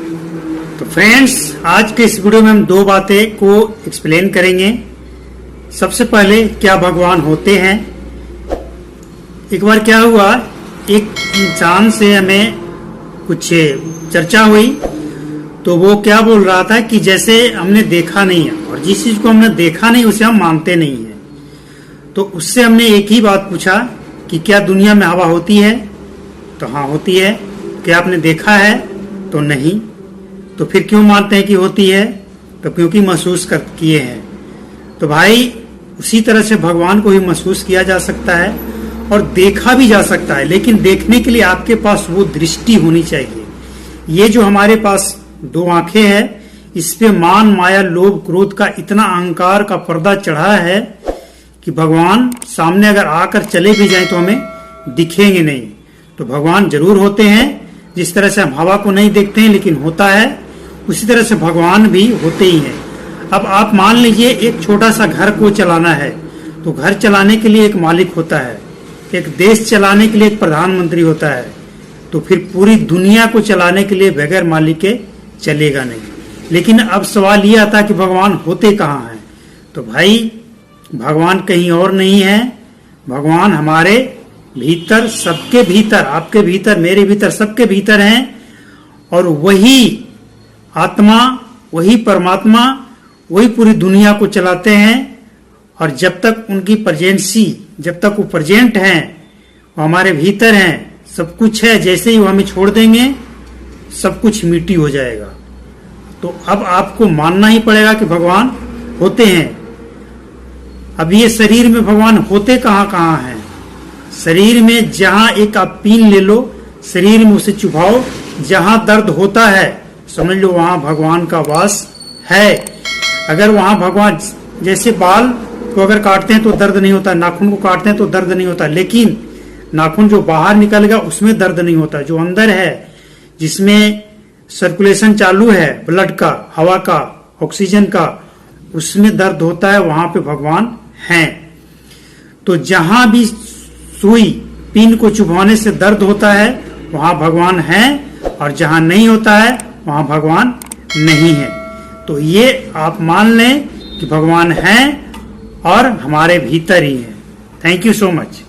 तो फ्रेंड्स, आज के इस वीडियो में हम दो बातें को एक्सप्लेन करेंगे। सबसे पहले, क्या भगवान होते हैं। एक बार क्या हुआ, एक इंसान से हमें कुछ चर्चा हुई, तो वो क्या बोल रहा था कि जैसे हमने देखा नहीं है, और जिस चीज को हमने देखा नहीं उसे हम मानते नहीं है। तो उससे हमने एक ही बात पूछा कि क्या दुनिया में हवा होती है? तो हाँ, होती है। क्या आपने देखा है? तो नहीं। तो फिर क्यों मानते हैं कि होती है? तो क्योंकि महसूस कर किए हैं। तो भाई, उसी तरह से भगवान को भी महसूस किया जा सकता है और देखा भी जा सकता है, लेकिन देखने के लिए आपके पास वो दृष्टि होनी चाहिए। ये जो हमारे पास दो आंखें हैं, इस पे मान, माया, लोभ, क्रोध का इतना अहंकार का पर्दा चढ़ा है कि भगवान सामने अगर आकर चले भी जाएं तो हमें दिखेंगे नहीं। तो भगवान जरूर होते हैं। जिस तरह से हम हवा को नहीं देखते हैं लेकिन होता है, उसी तरह से भगवान भी होते ही हैं। अब आप मान लीजिए, एक छोटा सा घर को चलाना है, तो घर चलाने के लिए एक मालिक होता है, एक देश चलाने के लिए एक प्रधानमंत्री होता है। तो फिर पूरी दुनिया को चलाने के लिए बगैर मालिक के चलेगा नहीं। लेकिन अब सवाल ये आता है कि भगवान होते कहाँ हैं? तो भाई, भगवान कहीं और नहीं है। भगवान हमारे भीतर, सबके भीतर, आपके भीतर, मेरे भीतर, सबके भीतर हैं। और वही आत्मा, वही परमात्मा, वही पूरी दुनिया को चलाते हैं। और जब तक उनकी प्रेजेंसी, जब तक वो प्रेजेंट हैं, वो हमारे भीतर हैं, सब कुछ है। जैसे ही वो हमें छोड़ देंगे, सब कुछ मिट्टी हो जाएगा। तो अब आपको मानना ही पड़ेगा कि भगवान होते हैं। अब ये शरीर में भगवान होते कहाँ कहाँ हैं? शरीर में जहां एक आप पीन ले लो, शरीर में उसे चुभाओ, जहां दर्द होता है समझ लो वहां भगवान का वास है। अगर वहां भगवान, जैसे बाल को अगर काटते हैं तो दर्द नहीं होता, नाखून को काटते हैं तो दर्द नहीं होता, लेकिन नाखून जो बाहर निकल गया उसमें दर्द नहीं होता। जो अंदर है, जिसमें सर्कुलेशन चालू है, ब्लड का, हवा का, ऑक्सीजन का, उसमें दर्द होता है। वहां पे भगवान हैं। तो जहां भी सुई, पिन को चुभाने से दर्द होता है, वहां भगवान हैं। और जहां नहीं होता है, वहां भगवान नहीं है। तो ये आप मान लें कि भगवान हैं और हमारे भीतर ही हैं। Thank you so much.